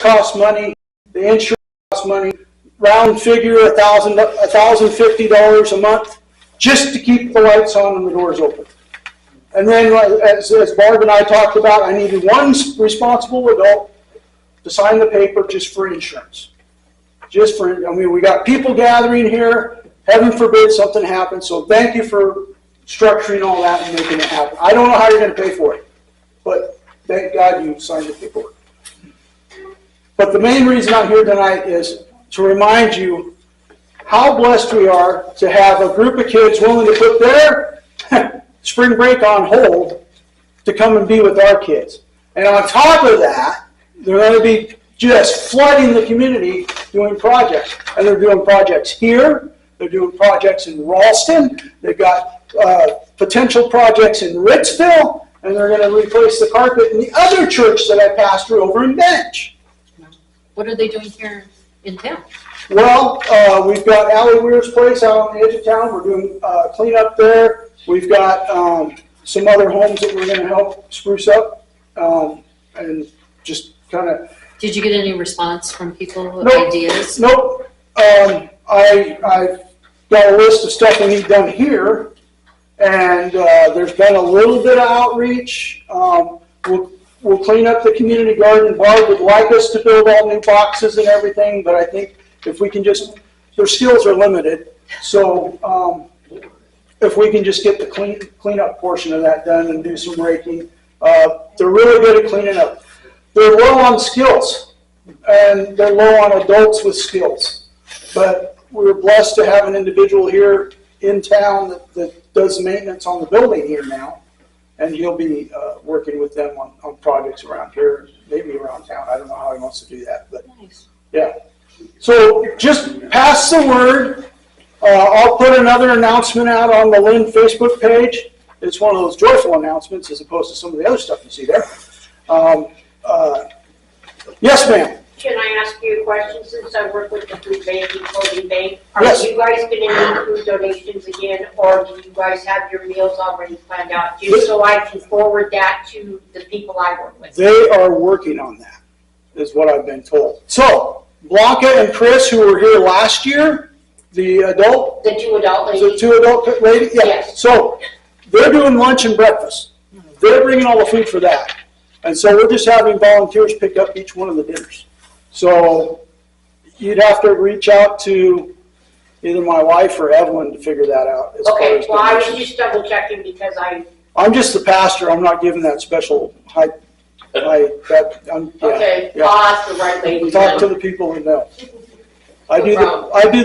costs money, the insurance costs money, round figure $1,050 a month just to keep the lights on and the doors open. And then as Barb and I talked about, I needed one responsible adult to sign the paper just for insurance. Just for, I mean, we got people gathering here, heaven forbid something happens, so thank you for structuring all that and making it happen. I don't know how you're going to pay for it, but thank God you signed the paperwork. But the main reason I'm here tonight is to remind you how blessed we are to have a group of kids willing to put their spring break on hold to come and be with our kids. And on top of that, they're going to be just flooding the community doing projects. And they're doing projects here, they're doing projects in Ralston, they've got potential projects in Ritzville, and they're going to replace the carpet in the other church that I pastor over in Bench. What are they doing here in town? Well, we've got Allie Weir's place out on the edge of town. We're doing cleanup there. We've got some other homes that we're going to help spruce up and just kind of. Did you get any response from people, nope, ideas? Nope. I've got a list of stuff we need done here, and there's been a little bit of outreach. We'll clean up the community garden. Barb would like us to build all new boxes and everything, but I think if we can just, their skills are limited, so if we can just get the cleanup portion of that done and do some raking. They're really good at cleaning up. They're low on skills, and they're low on adults with skills. But we're blessed to have an individual here in town that does maintenance on the building here now, and he'll be working with them on projects around here, maybe around town. I don't know how he wants to do that, but nice. Yeah. So just pass the word. I'll put another announcement out on the Lynn Facebook page. It's one of those joyful announcements as opposed to some of the other stuff you see there. Yes, ma'am. Can I ask you a question since I work with the food bank and clothing bank? Are yes. you guys going to need food donations again, or do you guys have your meals already planned out just so I can forward that to the people I work with? They are working on that, is what I've been told. So, Blanca and Chris, who were here last year, the two adult ladies, yeah. Yes. So, they're doing lunch and breakfast. They're bringing all the food for that. And so we're just having volunteers pick up each one of the dinners. So you'd have to reach out to either my wife or Evelyn to figure that out. Okay, well, I was just double checking because I'm just the pastor. I'm not giving that special okay, I'll ask the right lady. Talk to the people who know. I do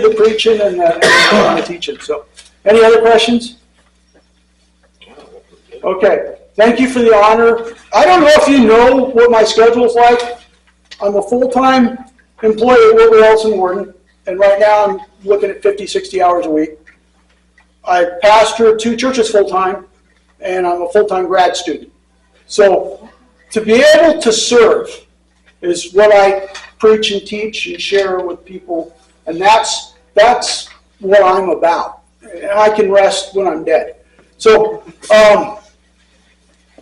the preaching and the teaching. So, any other questions? Okay. Thank you for the honor. I don't know if you know what my schedule's like. I'm a full-time employee at Wilbur Ellison Warden, and right now I'm looking at 50, 60 hours a week. I pastor 2 churches full-time, and I'm a full-time grad student. So to be able to serve is what I preach and teach and share with people, and that's what I'm about. And I can rest when I'm dead. So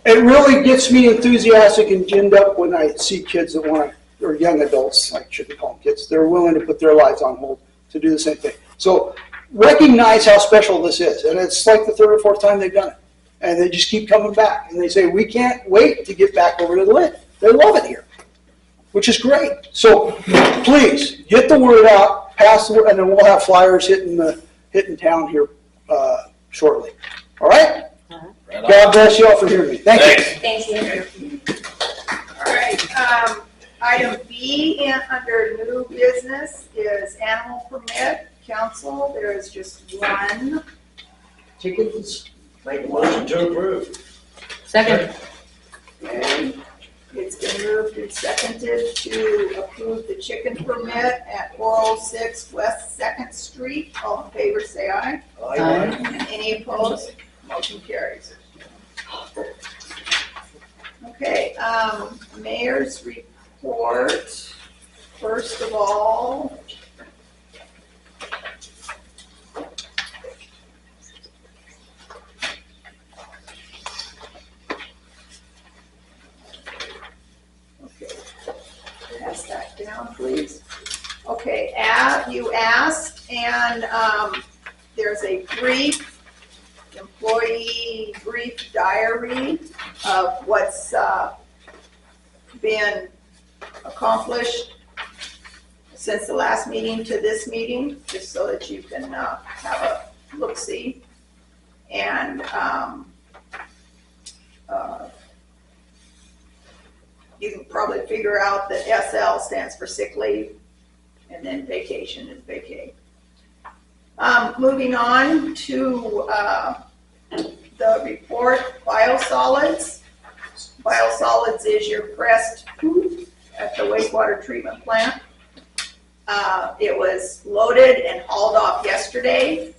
it really gets me enthusiastic and ginned up when I see kids that want to, or young adults, I shouldn't call them kids, they're willing to put their lives on hold to do the same thing. So recognize how special this is. And it's like the 3rd or 4th time they've done it. And they just keep coming back. And they say, we can't wait to get back over to the Lynn. They love it here, which is great. So please, get the word out, pass the word, and then we'll have flyers hitting town here shortly. All right? God bless you all for hearing me. Thank you. Thank you. All right. Item B under new business is animal permit. Council, there is just one. Chickens. Make a motion to approve. Second. Okay. It's been moved and seconded to approve the chicken permit at 406 West 2nd Street. All in favor, say aye. Aye. And any opposed? Motion carries. Okay, mayor's report. First of all, okay, pass that that down, please. Okay, you asked, and there's a brief, employee brief diary of what's been accomplished since the last meeting to this meeting, just so that you can have a look-see. And you can probably figure out that SL stands for sick leave, and then vacation is vacay. Moving on to the report, biosolids. Biosolids is your pressed poop at the wastewater treatment plant. It was loaded and hauled off yesterday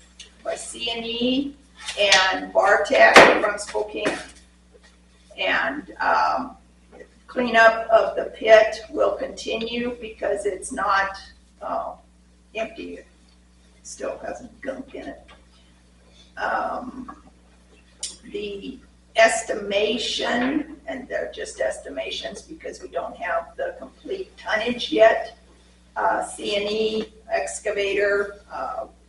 by C&E and Bartech from Spokane. And cleanup of the pit will continue because it's not empty. It still has gunk in it. The estimation, and they're just estimations because we don't have the complete tonnage yet. C&E excavator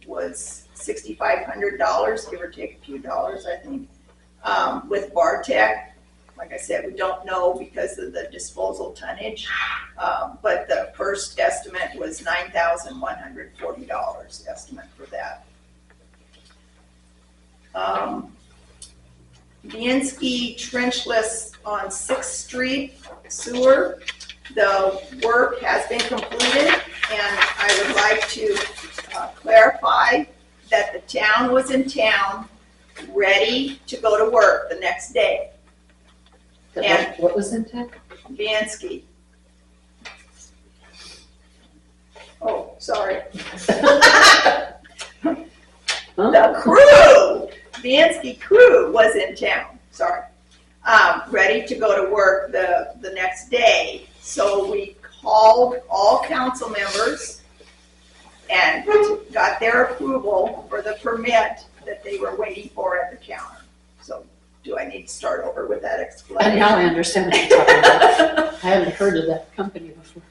was $6,500, give or take a few dollars, I think. With Bartech, like I said, we don't know because of the disposal tonnage, but the first estimate was $9,140 estimate for that. Bienski trenchless on 6th Street sewer. The work has been completed, and I would like to clarify that the town was in town, ready to go to work the next day. And What was in town? Bienski. Oh, sorry. The crew, Bienski crew was in town, sorry. Ready to go to work the next day. So we called all council members and got their approval for the permit that they were waiting for at the counter. So do I need to start over with that explanation? And now I understand what you're talking about. I haven't heard of that company before.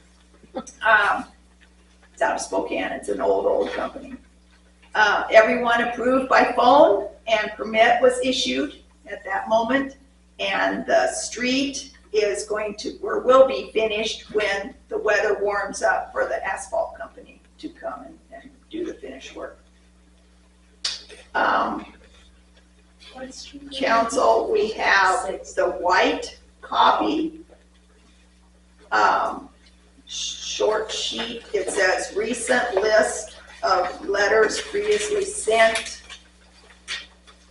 It's out of Spokane. It's an old company. Everyone approved by phone, and permit was issued at that moment. And the street is going to, or will be finished when the weather warms up for the asphalt company to come and do the finish work. Council, we have the white copy, short sheet. It says recent list of letters previously sent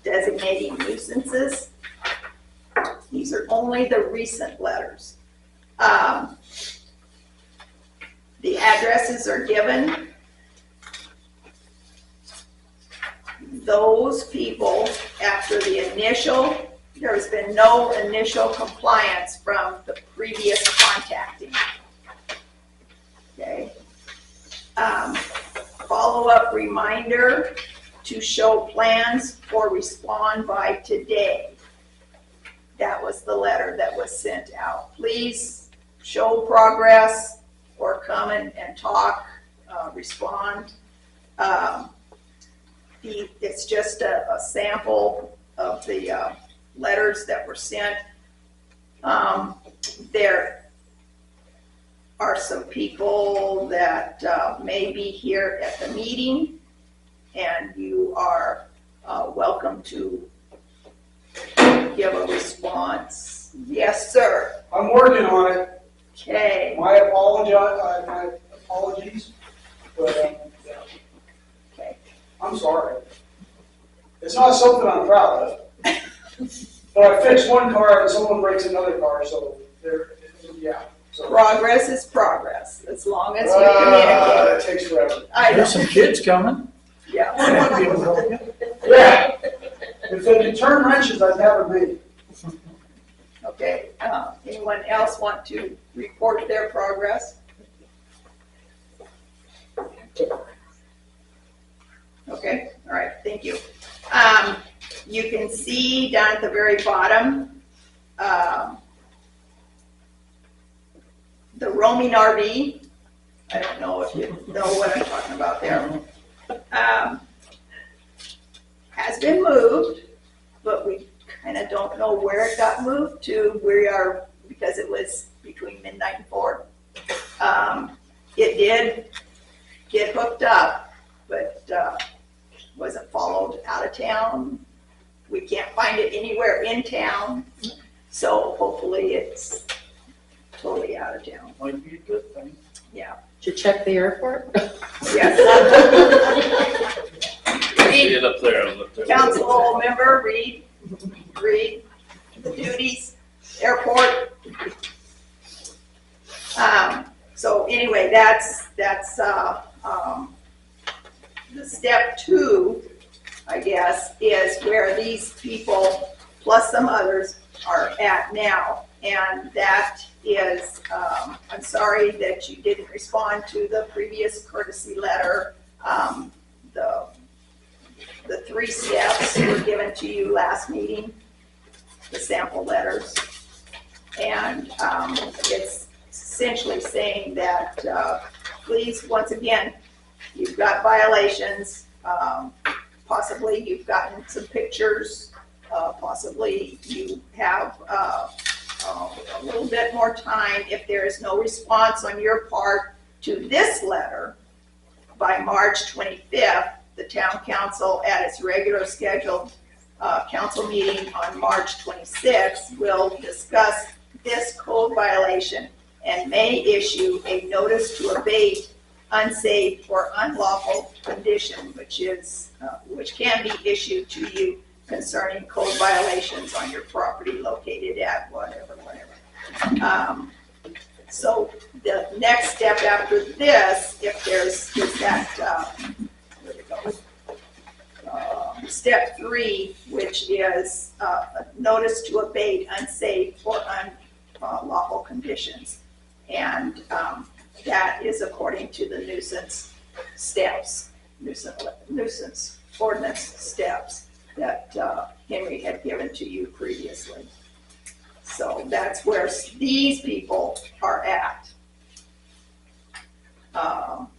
designating nuisances. These are only the recent letters. The addresses are given. Those people, after the initial, there's been no initial compliance from the previous contacting. Okay. Follow-up reminder to show plans or respond by today. That was the letter that was sent out. Please show progress or come and talk, respond. It's just a sample of the letters that were sent. There are some people that may be here at the meeting, and you are welcome to give a response. Yes, sir. I'm working on it. Okay. My apologies, but yeah. Okay. I'm sorry. It's not something I'm proud of. But I fixed one car and someone breaks another car, so there, yeah. So, Progress is progress, as long as you communicate. it takes forever. I know. There's some kids coming. Yeah. Yeah. If they could turn wrenches, I'd have it made. Okay, anyone else want to report their progress? Okay, all right, thank you. You can see down at the very bottom, the roaming RV I don't know if you know what I'm talking about there. Has been moved, but we kind of don't know where it got moved to. We are, because it was between midnight and 4. It did get hooked up, but wasn't followed out of town. We can't find it anywhere in town, so hopefully it's totally out of town. Might be a good thing. Yeah. Did you check the airport? Yes. See it up there, up there. Council member, read the duties, airport. So anyway, that's the step 2, I guess, is where these people, plus some others, are at now. And that is, I'm sorry that you didn't respond to the previous courtesy letter. The 3 steps were given to you last meeting, the sample letters. And it's essentially saying that, please, once again, you've got violations, possibly you've gotten some pictures, possibly you have a little bit more time. If there is no response on your part to this letter by March 25th, the town council at its regular scheduled council meeting on March 26th will discuss this code violation and may issue a notice to abate unsafe or unlawful condition, which can be issued to you concerning code violations on your property located at whatever. So the next step after this, if there's that, step 3, which is a notice to abate unsafe or unlawful conditions. And that is according to the nuisance ordinance steps that Henry had given to you previously. So that's where these people are at.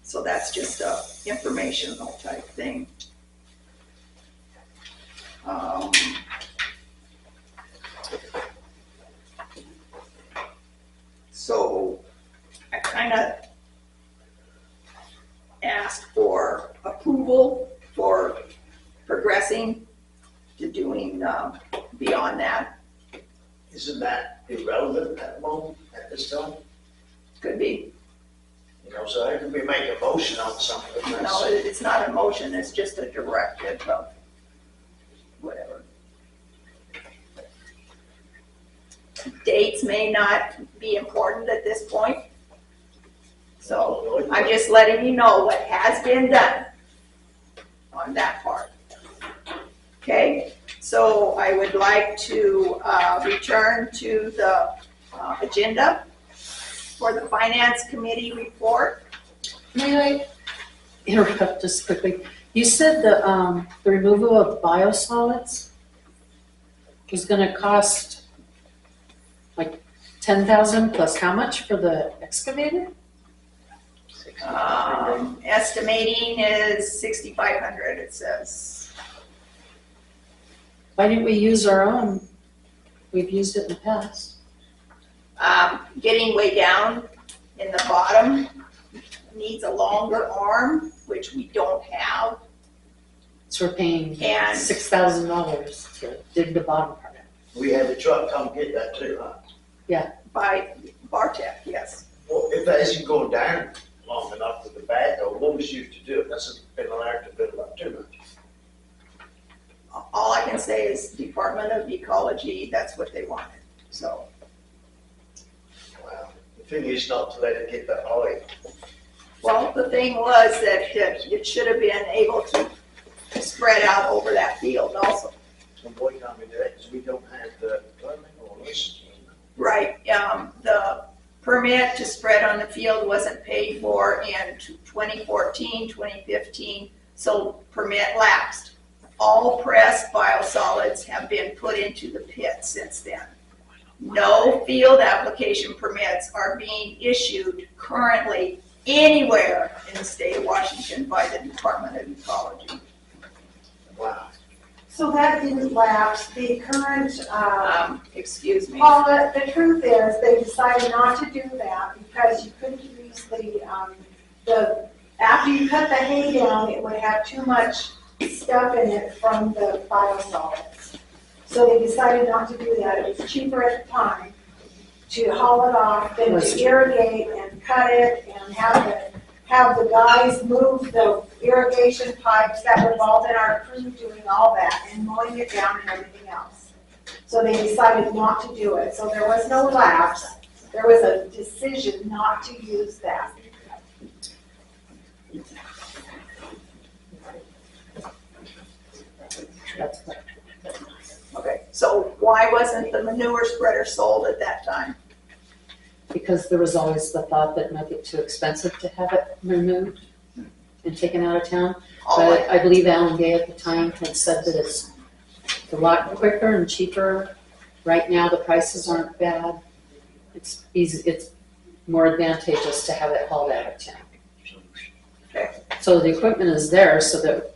So that's just a informational type thing. So I kind of asked for approval for progressing to doing beyond that. Isn't that irrelevant at the moment, at this time? Could be. You know, so how can we make a motion on something No, that's, it's not a motion, it's just a directive of whatever. Dates may not be important at this point. So I'm just letting you know what has been done on that part. Okay, so I would like to return to the agenda for the Finance Committee report. May I interrupt just quickly? You said the removal of biosolids was gonna cost like 10,000 plus how much for the excavator? Estimating is 6,500, it says. Why didn't we use our own? We've used it in the past. Getting way down in the bottom needs a longer arm, which we don't have. So we're paying And- $6,000 to dig the bottom part out. we had the truck come get that too, huh? By Bartek, yes. Well, if that isn't going down long enough with the backhoe, what was used to do it? That's been allowed to build up too much. All I can say is Department of Ecology, that's what they wanted, so. Wow. The thing is not to let it get that high. Well, the thing was that it should have been able to spread out over that field also. So why can't we do that? Because we don't have the permit or license. Right, the permit to spread on the field wasn't paid for in 2014, 2015, so permit lapsed. All pressed biosolids have been put into the pit since then. No field application permits are being issued currently anywhere in the state of Washington by the Department of Ecology. Wow. So that didn't lapse. The current, Excuse me. well, the truth is, they decided not to do that because you couldn't use after you cut the hay down, it would have too much stuff in it from the biosolids. So they decided not to do that. It was cheaper at the time to haul it off than to irrigate and cut it and have the guys move the irrigation pipes that were involved in our crew doing all that and mowing it down and everything else. So they decided not to do it. So there was no lapse. There was a decision not to use that. Okay, so why wasn't the manure spreader sold at that time? Because there was always the thought that it might get too expensive to have it removed and taken out of town. All right, But I believe Alan Gay at the time had said that it's a lot quicker and cheaper. Right now, the prices aren't bad. It's easy, it's more advantageous to have it hauled out of town. Okay. So the equipment is there so that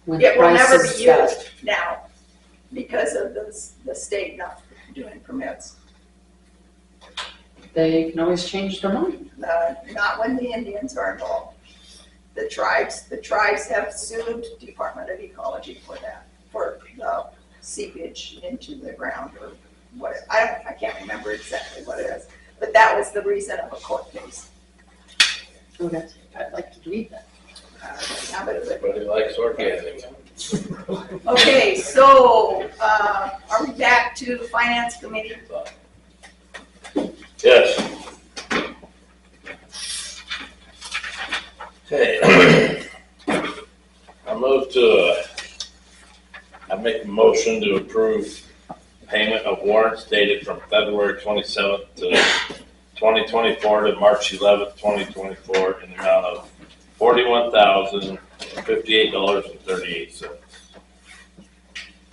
when it will never prices be got, used now because of the state not doing permits. they can always change their mind. Not when the Indians are involved. The tribes have sued Department of Ecology for that, for the seepage into the ground or what, I can't remember exactly what it is, but that was the reason of a court case. Okay, I'd like to read that. Now that it's- Everybody likes organic. Okay, so, are we back to Finance Committee? Yes. Okay. I make a motion to approve payment of warrants dated from February 27th to 2024 to March 11th, 2024 in the amount of $41,058.38.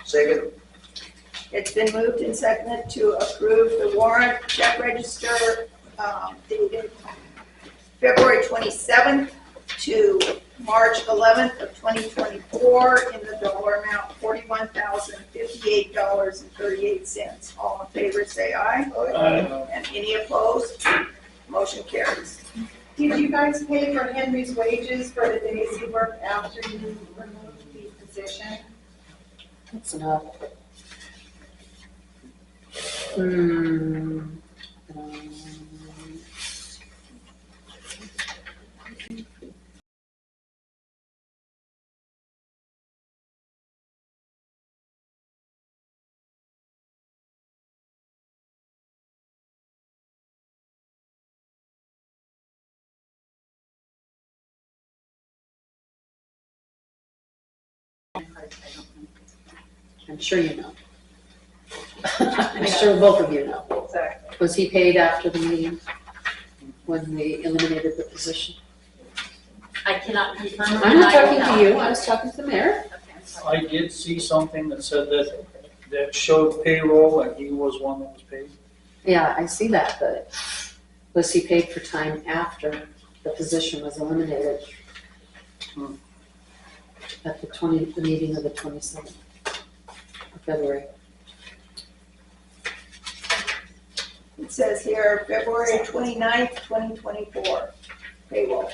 Second. It's been moved and seconded to approve the warrant check register dated February 27th to March 11th of 2024 in the dollar amount $41,058.38. All in favor, say aye. Aye. And any opposed? Motion carries. Did you guys pay for Henry's wages for the days he worked after you removed the position? That's enough. Um, I'm sure you know. I'm sure both of you know. Exactly. Was he paid after the meeting when we eliminated the position? I cannot confirm. I'm not talking to you, I was talking to the mayor. I did see something that said that showed payroll and he was one that was paid. Yeah, I see that, but was he paid for time after the position was eliminated? At the meeting of the 27th of February. It says here, February 29th, 2024, payroll.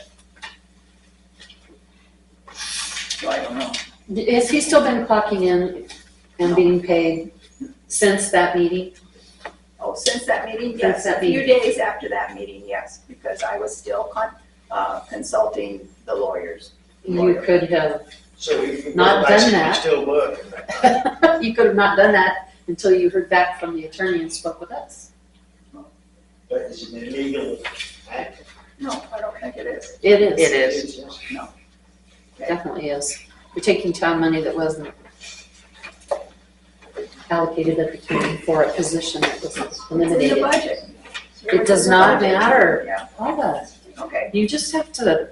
So I don't know. Has he still been clocking in and being paid since that meeting? Oh, since that meeting, Since yes. that A few meeting. days after that meeting, yes, because I was still consulting the lawyers. You could have, So you Not done basically that. still working. you could have not done that until you heard back from the attorney and spoke with us. But it's an illegal act. No, I don't think it is. It is. It is. No. Definitely is. You're taking town money that wasn't allocated at the time for a position that was It's in the eliminated. budget. It does not Budget. matter. Yeah, All that. okay. You just have to,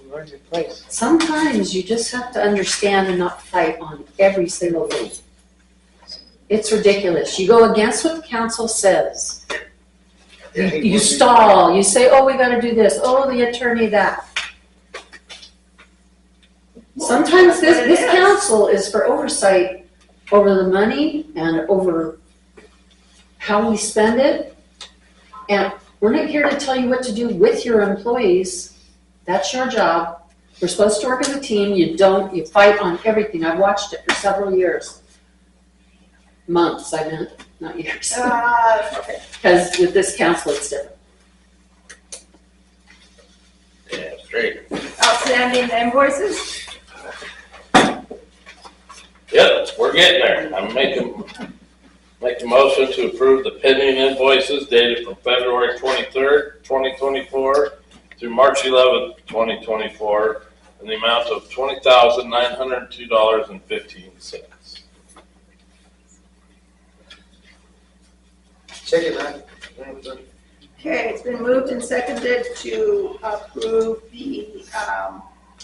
Learn your place. sometimes you just have to understand and not fight on every single thing. It's ridiculous. You go against what the council says. Yeah, he You will be- stall, you say, oh, we gotta do this, oh, the attorney that. Sometimes that's what it this is. council is for oversight over the money and over how we spend it. And we're not here to tell you what to do with your employees. That's your job. We're supposed to work as a team. You don't, you fight on everything. I've watched it for several years. Months, I meant, not years. Okay. Because with this council, it's different. Yeah, straight. Outstanding invoices? Yep, we're getting there. I'm making a motion to approve the pending invoices dated from February 23rd, 2024 through March 11th, 2024 in the amount of $20,902.15. Second that. Okay, it's been moved and seconded to approve the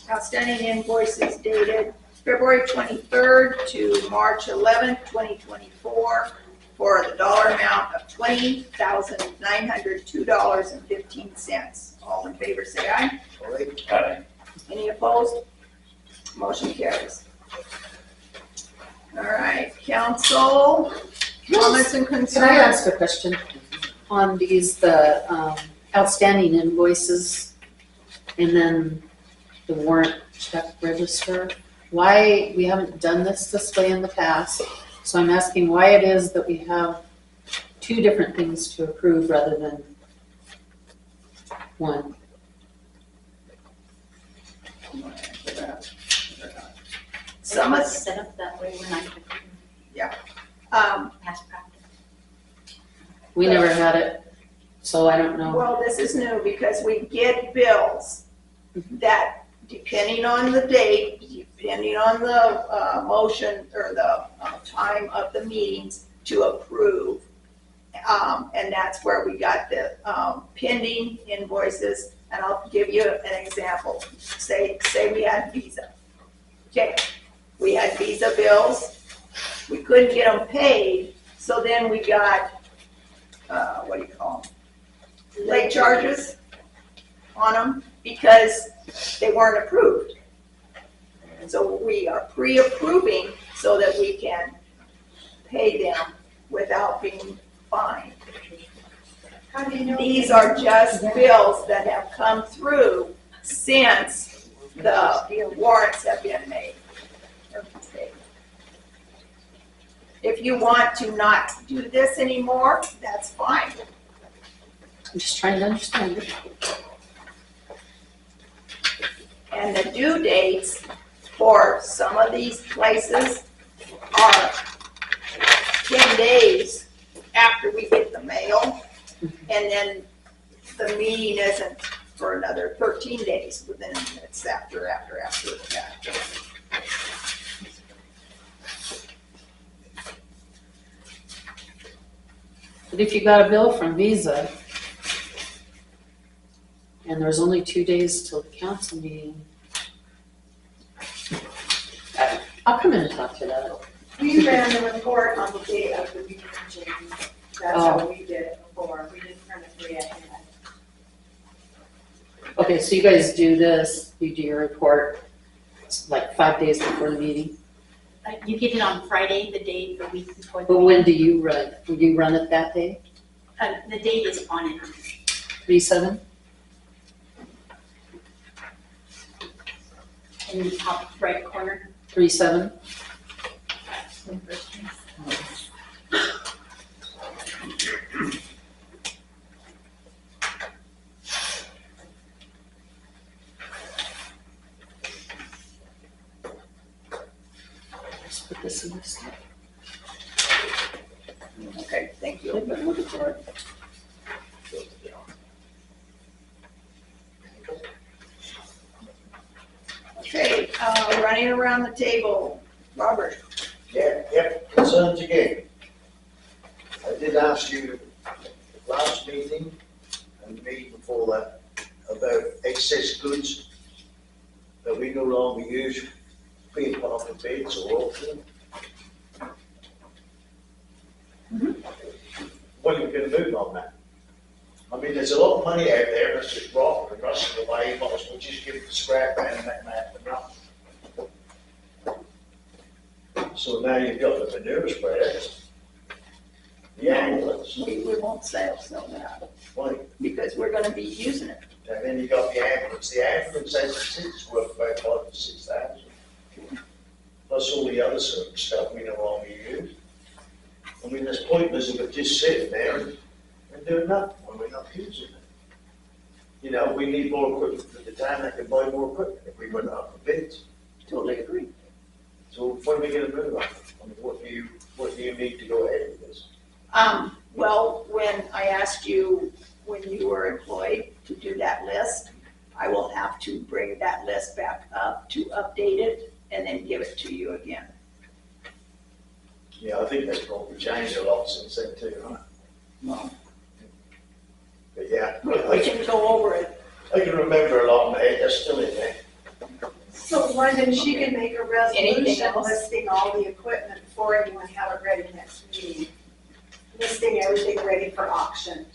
outstanding invoices dated February 23rd to March 11th, 2024 for the dollar amount of $20,902.15. All in favor, say aye. All right. Aye. Any opposed? Motion carries. All right, council, comments and concerns? Can I ask a question on these, the outstanding invoices and then the warrant check register? Why we haven't done this way in the past? So I'm asking why it is that we have two different things to approve rather than one. Some It of, was set up that way when I took past practice. We never had it, so I don't know. well, this is new because we get bills that, depending on the date, depending on the motion or the time of the meetings to approve. And that's where we got the pending invoices. And I'll give you an example. Say we had Visa. Okay, we had Visa bills. We couldn't get them paid, so then we got, what do you call them? Late charges on them because they weren't approved. And so we are pre-approving so that we can pay them without being fined. How do you know? These are just bills that have come through since the warrants have been made. If you want to not do this anymore, that's fine. I'm just trying to understand it. And the due dates for some of these places are 10 days after we get the mail. And then the meeting isn't for another 13 days, but then it's after that. But if you got a bill from Visa and there's only 2 days till the council meeting, I'll come in and talk to that. We ran the report on the day of the meeting, Jamie. That's how we did it before. We didn't run it ahead. Okay, so you guys do this, you do your report like 5 days before the meeting? You get it on Friday, the day, the week before. But when do you run it? Will you run it that day? The date is on it. 3/7? In the top right corner. 3/7? Let's put this in this. Okay, thank you. Okay, running around the table, Robert. Yep, concerns again. I did ask you last meeting and the meeting before that about excess goods that we no longer use being put up in bids or auction. When are you gonna move on that? I mean, there's a lot of money out there that's just rotting and rusting away, might as well just give it to scrap and make that for nothing. So now you've got the manure spreaders, the ambulance, We won't sell that, why? because we're gonna be using it. And then you got the ambulance as it sits worth about 5,000 to 6,000. Plus all the other sort of stuff we no longer use. I mean, there's pointless of it just sitting there and doing nothing when we're not using it. You know, we need more equipment for the town, they can buy more equipment if we went up a bit. Totally agree. So when are we gonna move on? I mean, what do you need to go ahead with this? Well, when I asked you, when you were employed, to do that list, I will have to bring that list back up to update it and then give it to you again. Yeah, I think that's probably changed a lot since then too, huh? Well, But yeah, we can go over it. I can remember a lot of it, that's still in there. So London, she can make a Anything resolution else? listing all the equipment for you and have it ready next meeting. Listing everything ready for auction.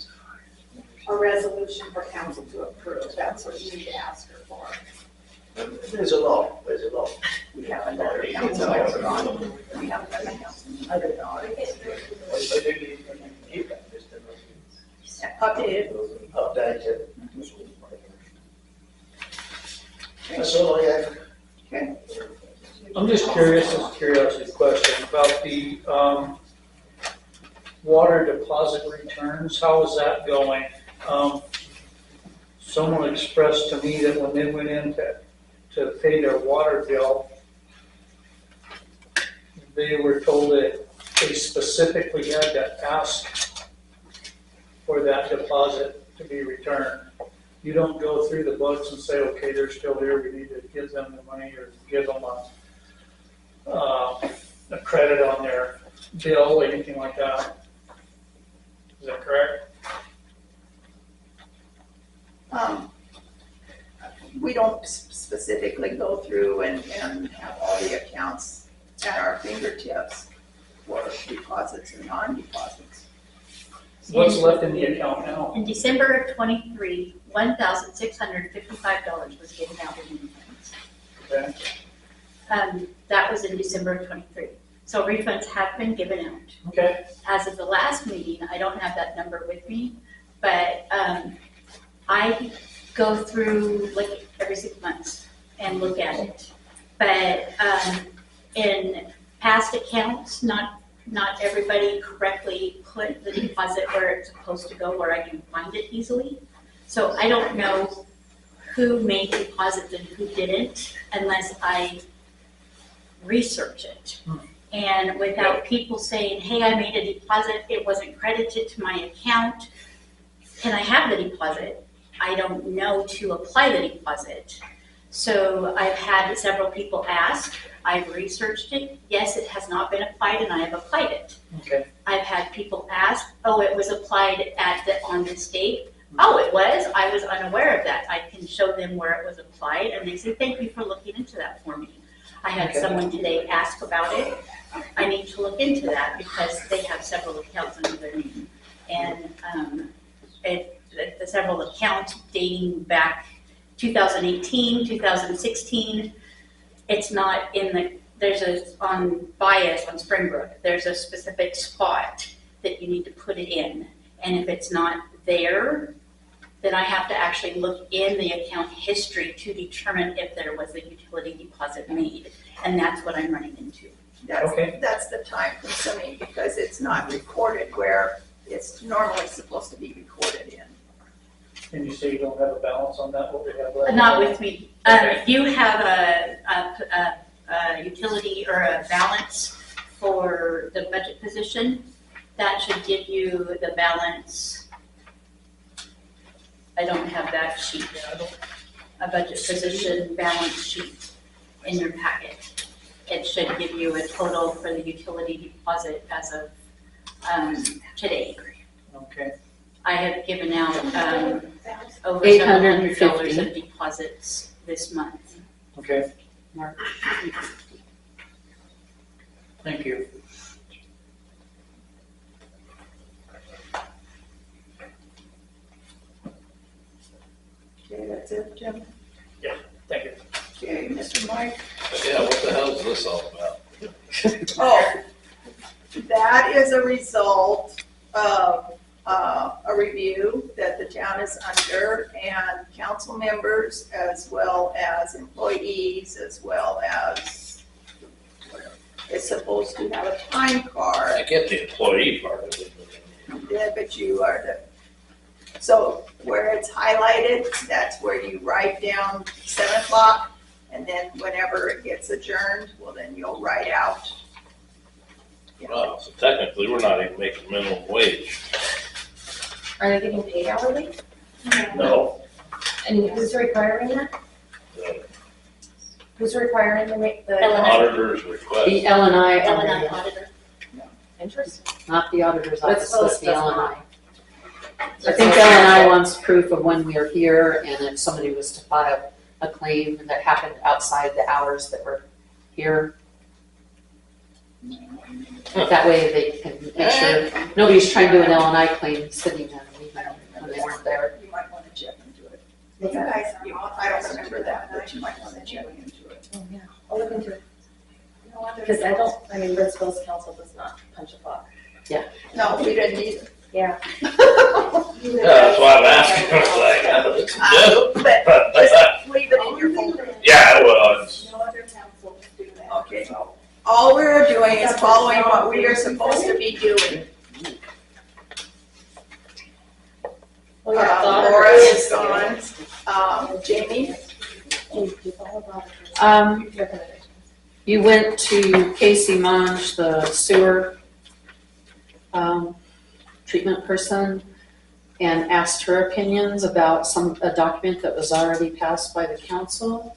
A resolution for council to approve, that's what you need to ask her for. And there's a lot. We have another council member on. We have another council member on. I do need to keep that list Updated. updated. That's all I have. Okay. I'm just curious, as a curiosity question, about the water deposit returns. How is that going? Someone expressed to me that when they went in to pay their water bill, they were told that they specifically had to ask for that deposit to be returned. You don't go through the books and say, okay, they're still here, we need to give them the money or give them a credit on their bill or anything like that. Is that correct? We don't specifically go through and have all the accounts at our fingertips for deposits and non-deposits. What's left in the account now? In December of '23, $1,655 was given out in refunds. Okay. That was in December of '23. So refunds have been given out. Okay. As of the last meeting, I don't have that number with me, but I go through like every 6 months and look at it. But in past accounts, not everybody correctly put the deposit where it's supposed to go, where I can find it easily. So I don't know who made deposits and who didn't unless I research it. And without people saying, hey, I made a deposit, it wasn't credited to my account, can I have the deposit? I don't know to apply the deposit. So I've had several people ask, I've researched it, yes, it has not been applied and I have applied it. Okay. I've had people ask, oh, it was applied on this date. Oh, it was? I was unaware of that. I can show them where it was applied and they say, thank you for looking into that for me. I had Okay. someone today ask about it. I need to look into that because they have several accounts under their name. And the several accounts dating back 2018, 2016, it's not in on Bias, on Springbrook, there's a specific spot that you need to put it in. And if it's not there, then I have to actually look in the account history to determine if there was a utility deposit made. And that's what I'm running into. Okay. That's the time consuming because it's not recorded where it's normally supposed to be recorded in. And you say you don't have a balance on that, what we have left? Not with me. Okay. You have a utility or a balance for the budget position. That should give you the balance. I don't have that sheet. A budget position balance sheet in your packet. It should give you a total for the utility deposit as of today. Okay. I have given out over $700 $850. of deposits this month. Okay. Thank you. Okay, that's it, Jim. Thank you. Okay, Mr. Mike. Yeah, what the hell is this all about? Oh, that is a result of a review that the town is under, and council members as well as employees as well as is supposed to have a time card. I get the employee part of it, Yeah, but you are so where it's highlighted, that's where you write down 7 o'clock, and then whenever it gets adjourned, well, then you'll write out. but, well, so technically, we're not even making minimum wage. Are they getting paid hourly? No. And who's requiring that? The Who's requiring the auditor's request. The L and I, L&I auditor? Interesting. not the auditor's office, Let's it's the post L and I. this I think L and I wants proof of when we are here, and if somebody was to file a claim that happened outside the hours that we're here. That way they can make sure nobody's trying to do an L and I claim sitting in a meeting when they weren't there. You might want to check into it. You guys, I don't remember that, but you might want to check into it. Oh, yeah, I'll look into it. Because Ritzville's council does not punch a clock. No, we didn't either. Yeah. Yeah, that's why I'm asking, I was like, But just leave it in your folder. yeah, it was. No other council do that. Okay. All we're doing is following what we are supposed to be doing. Well, yeah, the Laura auditor is gone. Jamie? Recommendations. You went to Casey Monge, the sewer treatment person, and asked her opinions about a document that was already passed by the council.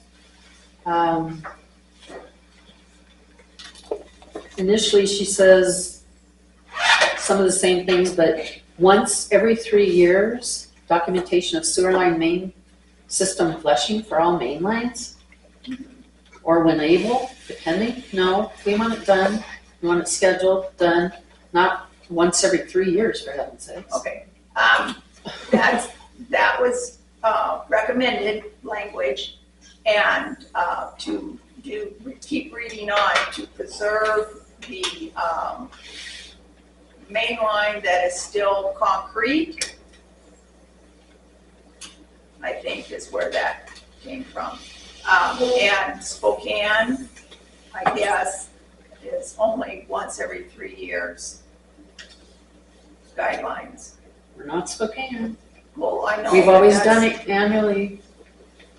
Initially, she says some of the same things, but once every 3 years, documentation of sewer line main system flushing for all main lines, or when able, depending. No, we want it done, we want it scheduled, done, not once every 3 years, for heaven's sakes. Okay. That was recommended language, and to keep reading on, to preserve the main line that is still concrete, I think is where that came from. And Spokane, I guess, is only once every 3 years guidelines. We're not Spokane. Well, I know. We've always that's- done it annually.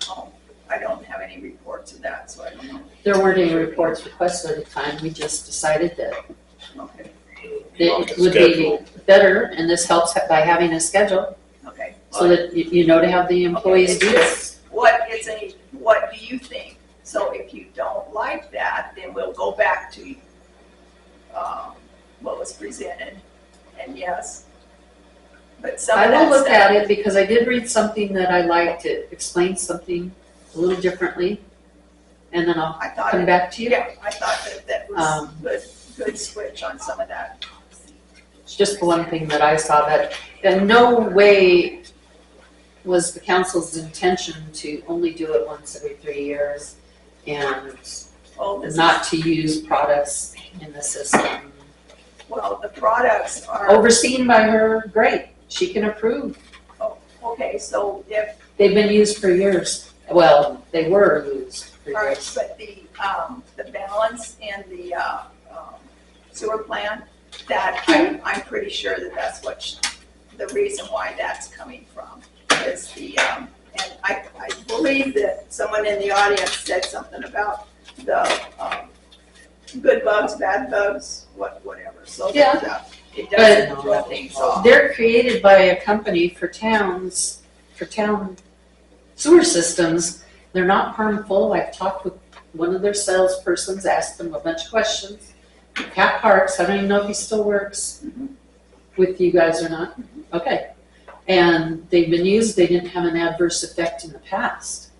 Oh, I don't have any reports of that, so I don't know. There weren't any reports requested at the time, we just decided that Okay, it would be better, and this helps by having a schedule, okay. so that you know to have the employees do this. What do you think? So if you don't like that, then we'll go back to what was presented, and yes. But some I of will that look stuff. at it, because I did read something that I liked, it explained something a little differently, and then I'll I thought, come back to you. yeah, I thought that was good switch on some of that. It's just the one thing that I saw, that in no way was the council's intention to only do it once every 3 years and Oh, this is, not to use products in the system. well, the products are, Overseen by her, great, she can approve. okay, so if, They've been used for years. Well, they were used for all right, years. but the balance in the sewer plant, that I'm pretty sure that that's the reason why that's coming from, is and I believe that someone in the audience said something about the good bugs, bad bugs, whatever, so Yeah. that it doesn't throw things off. They're created by a company for town sewer systems. They're not harmful. I've talked with one of their salespersons, asked them a bunch of questions. Pat Parks, I don't even know if he still works with you guys or not. Okay. And they've been used, they didn't have an adverse effect in the past.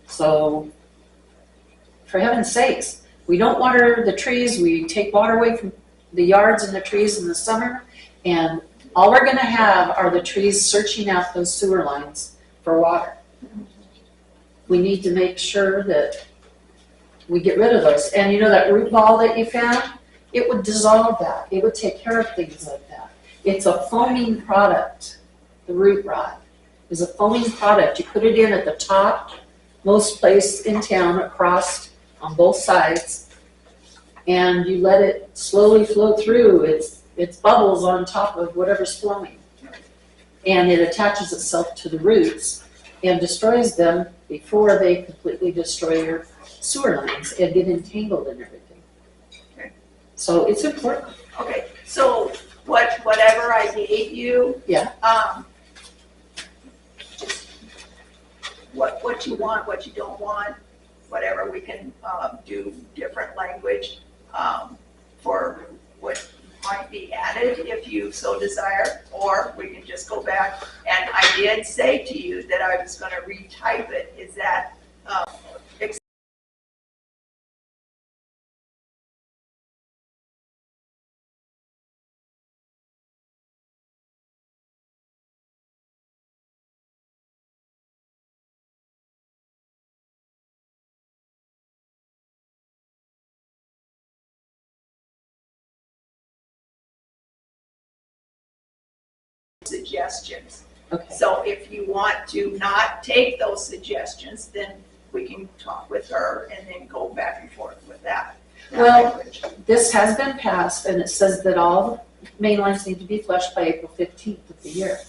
So, for heaven's sakes, we don't water the trees, we take water away from the yards and the trees in the summer, and all we're gonna have are the trees searching out those sewer lines for water. We need to make sure that we get rid of those. And you know that root ball that you found? It would dissolve that. It would take care of things like that. It's a foaming product. The root rot is a foaming product. You put it in at the top, most place in town, across on both sides, and you let it slowly flow through. It's bubbles on top of whatever's flowing. And it attaches itself to the roots and destroys them before they completely destroy your sewer lines and get entangled in everything. Okay. So it's important. Okay, so whatever I gave you. Yeah. Just what you want, what you don't want, whatever, we can, do different language, for what might be added if you so desire, or we can just go back. And I did say to you that I was gonna retype it. Is that, suggestions? Okay. So if you want to not take those suggestions, then we can talk with her and then go back and forth with that. Well, language. this has been passed, and it says that all main lines need to be flushed by April 15th of the year.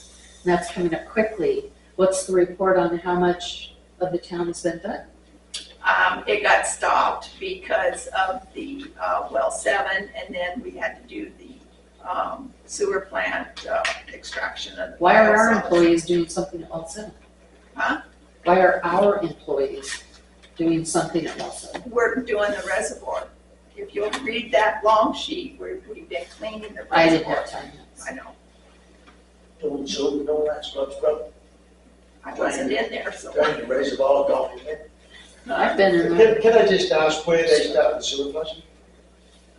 And that's coming up quickly. What's the report on how much of the town has been done? It got stopped because of the, well 7, and then we had to do the, sewer plant, extraction of the. Why are our biosolids. employees doing something at well 7? Huh? Why are our employees doing something at well 7? We're doing the reservoir. If you'll read that long sheet, we've been cleaning the reservoir. I didn't have time. I know, Doing so, you know, that's what's wrong. I wasn't in there, so. Trying to raise the bar document. I've been in there. Can I just ask where they start the sewer flushing?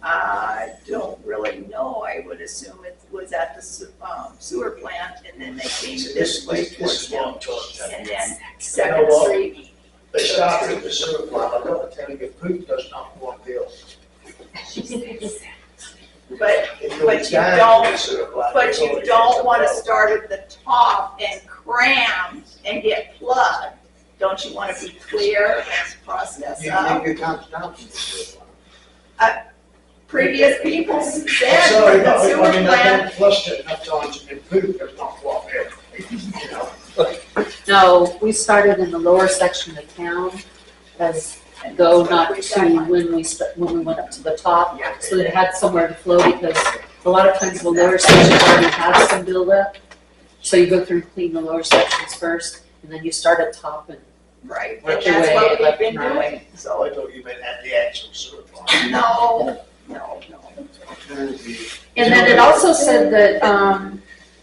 I don't really know. I would assume it was at the sewer plant, and then they came this way This towards is what I'm them. talking about. And then You know Second what? Street. They started at the sewer plant, I've got to tell you, poop does not go uphill. But, It But goes you down don't- to the sewer plant. but It's you already don't want to uphill. start at the top and cram and get plugged. Don't you want to be clear and process You up? can't down from the sewer plant. Previous people I'm said sorry, for but the sewer I mean, I plant. haven't flushed it enough times and poop does not go uphill. You know, No, we started in the lower section of town as go not to when we went up to the top, Yeah. so that it had somewhere to flow, because a lot of times the lower section already has some buildup. So you go through and clean the lower sections first, and then you start at top and Right, and work your that's way what we've left been and right. doing, so I so, thought you meant at the actual sewer plant. no. And then it also said that,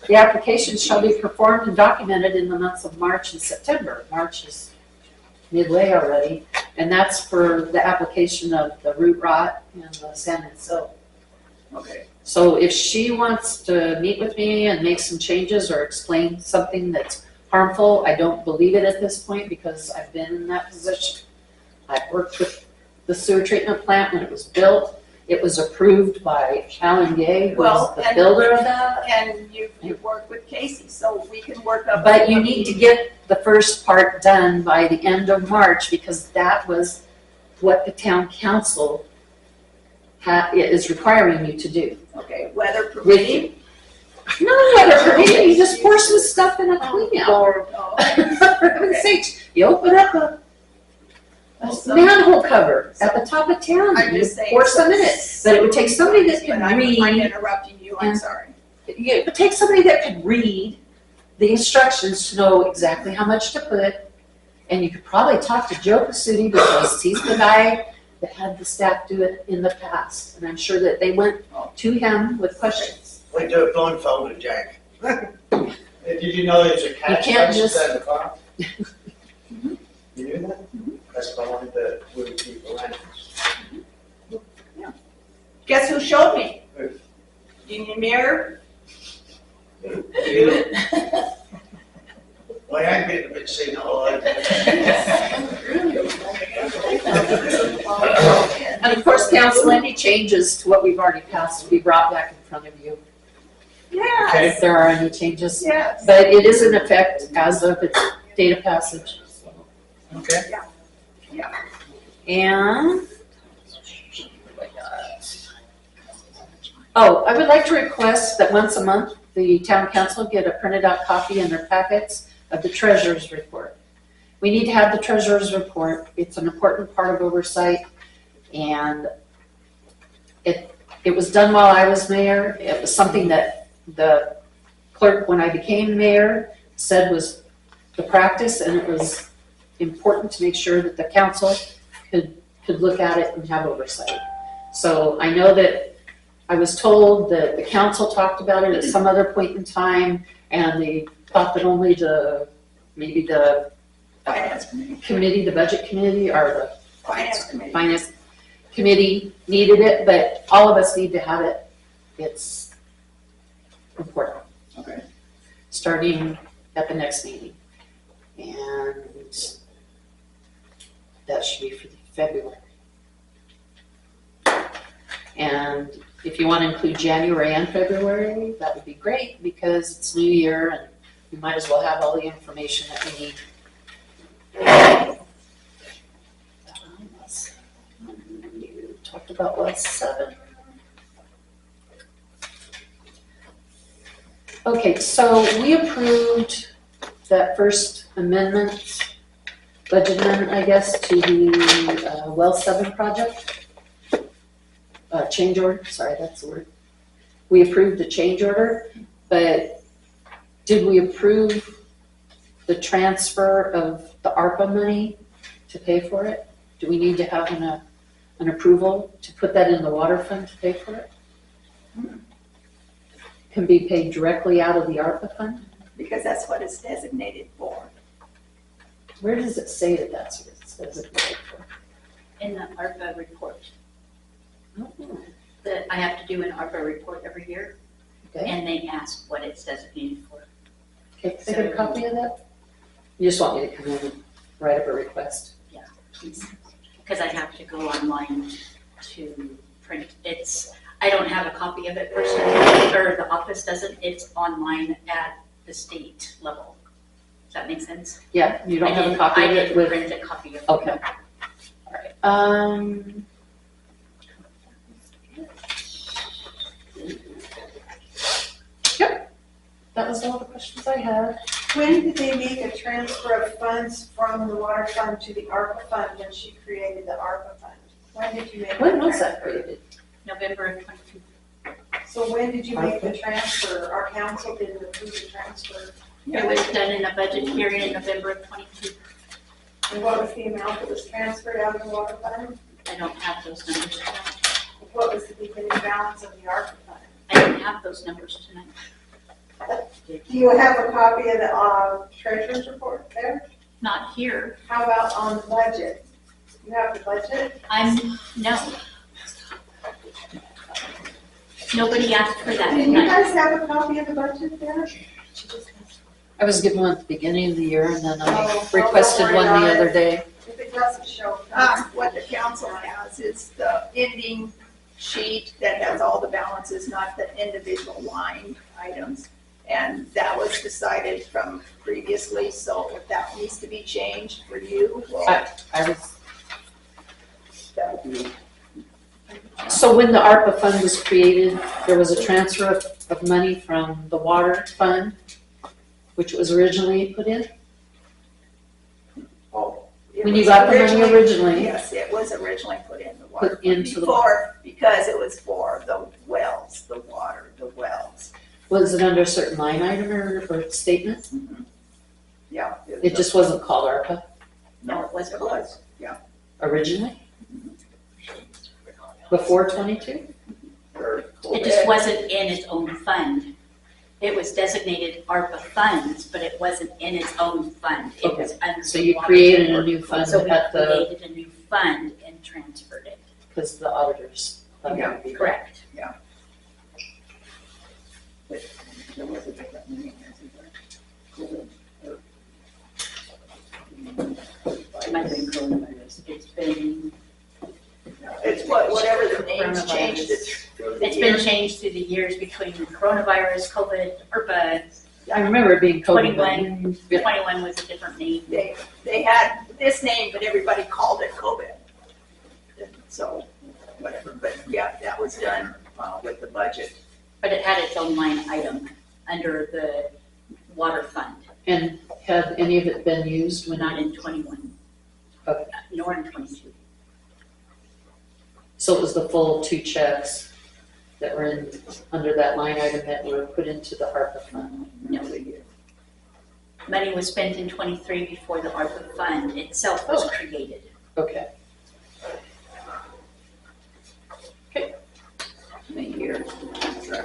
the application shall be performed and documented in the months of March and September. March is midway already, and that's for the application of the root rot and the sand and silt. Okay, So if she wants to meet with me and make some changes or explain something that's harmful, I don't believe it at this point because I've been in that position. I've worked with the sewer treatment plant when it was built. It was approved by Alan Gay, who Well, was the and- builder of that. and you've worked with Casey, so we can work up. But you need to get the first part done by the end of March because that was what the town council is requiring you to do. Okay, weather With permitting. you. No, whether permitting, you just pour some stuff in a clean out. Oh, For heaven's sakes, you open up a manhole cover at the top of town, I'm and you just saying. pour some in it. But it would take somebody that But can I'm read, interrupting you, I'm and- sorry. it would take somebody that could read the instructions to know exactly how much to put. And you could probably talk to Joe Pasuti because he's the guy that had the staff do it in the past. And I'm sure that they went to him with questions. We do it blindfolded, Jack. Did you know there's a catch can't basin just- down the farm? You knew that? That's behind the wood people and. Guess who showed me? Who? In your mirror? You? Well, I am getting a bit senile. And of course, council, any changes to what we've already passed will be brought back in front of you Yes, if there are any changes. yes. But it is in effect as of its date of passage. So. Okay. Yeah. And oh, I would like to request that once a month, the town council get a printed out copy in their packets of the treasurer's report. We need to have the treasurer's report. It's an important part of oversight. And it was done while I was mayor. It was something that the clerk, when I became mayor, said was the practice, and it was important to make sure that the council could look at it and have oversight. So I know that I was told that the council talked about it at some other point in time, and they thought that only maybe the Finance committee. committee, the budget committee, or the Finance committee. finance committee needed it, but all of us need to have it. It's important. Okay. Starting at the next meeting. And that should be for February. And if you want to include January and February, that would be great, because it's New Year and we might as well have all the information that we need. You talked about well 7. Okay, so we approved that first amendment, budget amendment, I guess, to the well 7 project. Change order, sorry, that's the word. We approved the change order, but did we approve the transfer of the ARPA money to pay for it? Do we need to have an approval to put that in the water fund to pay for it? Can be paid directly out of the ARPA fund? Because that's what it's designated for. Where does it say that that's what it's designated for? In the ARPA report, Oh, that I have to do an ARPA report every year, okay, and they ask what it's designated for. can I get a copy of that? You just want me to come in and write up a request? Because I have to go online to print. I don't have a copy of it personally, or the office doesn't. It's online at the state level. Does that make sense? Yeah, you don't have a copy of I it didn't with? print a copy of it. Okay. All right. Yep, that was all the questions I had. When did they make a transfer of funds from the water fund to the ARPA fund when she created the ARPA fund? When did you make? When was that created? November of 22. So when did you make the transfer? Our council didn't approve the transfer. It was done in a budget hearing in November of 22. And what was the amount that was transferred out of the water fund? I don't have those numbers tonight. What was the beginning balance of the ARPA fund? I don't have those numbers tonight. Do you have a copy of the treasurer's report there? Not here. How about on the budget? You have the budget? No. Nobody asked for that Do you tonight. guys have a copy of the budget there? I was given one at the beginning of the year, and then I Oh, requested don't one worry the about other it. day. If it doesn't show. What the council has is the ending sheet that has all the balances, not the individual line items. And that was decided from previously, so if that needs to be changed for you, well, I was, that would be. so when the ARPA fund was created, there was a transfer of money from the water fund, which was originally put in? It When you was got the money originally? Yes, it was originally put in the water. Put into the Before, because it was for the wells, the water, the wells. Was it under a certain line item or statement? Yeah. It just wasn't called ARPA No, it wasn't. It was, yeah. originally? Before 22? It just wasn't in its own fund. It was designated ARPA funds, but it wasn't in its own fund. It was under. So the you water created a board. new fund So we at the, created a new fund and transferred it. because the auditors. thought that would be Correct. There was a different meaning, isn't there? It might have been coronavirus. It's been, It's whatever the names changed it. it's been changed through the years between coronavirus, COVID, ARPA. I remember it being COVID. 21 was a different name. They had this name, but everybody called it COVID. So, whatever, but yeah, that was done with the budget. But it had its own line item under the water fund, And had any of it been used when not in 21, Okay. nor in 22. So it was the full 2 checks that were in, under that line item that were put into the ARPA fund? No. Money was spent in 23 before the ARPA fund itself was created. Okay. In a year.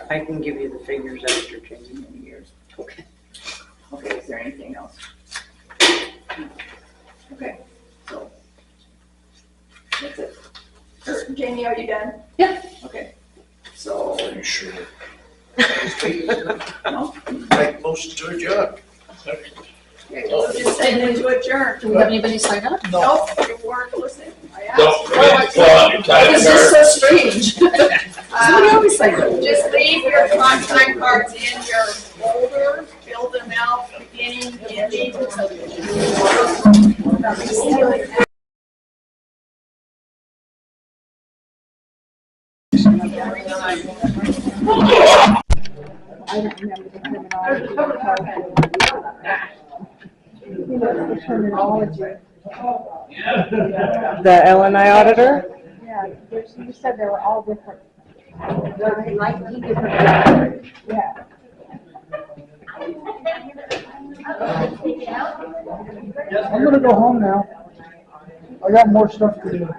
I can give you the figures after changing the years. Okay. Okay, is there anything else? Okay, so. That's it. Jamie, are you done? Yeah. Okay, so, Are you sure? no? Make most to adjourn. Okay, we'll just send it to adjourn. Do we have anybody sign up? Nope, you weren't listening. I asked. Don't forget to pull out your time It's just card. so strange. Somebody always signs up. Just leave your time cards in your folder, fill them out, beginning, ending. I don't remember the terminology. The LNI auditor? Yeah, you said they were all different. Like different. Yeah. I'm gonna go home now. I got more stuff to do.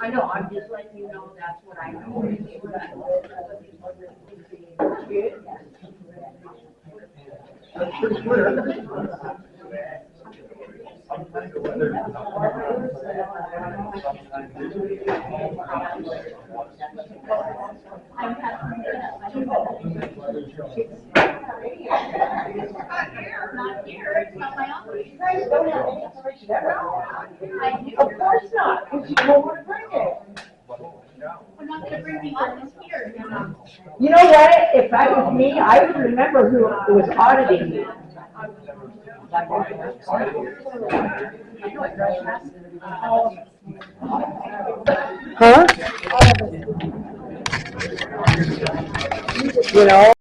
I know, I'm just letting you know that's what I know. That's pretty clear. Not here, it's not my office. You guys don't have any information ever. Of course not, because you don't want to bring it. I'm not gonna bring the office here. You know what? If that was me, I would remember who was auditing me. Huh? You know?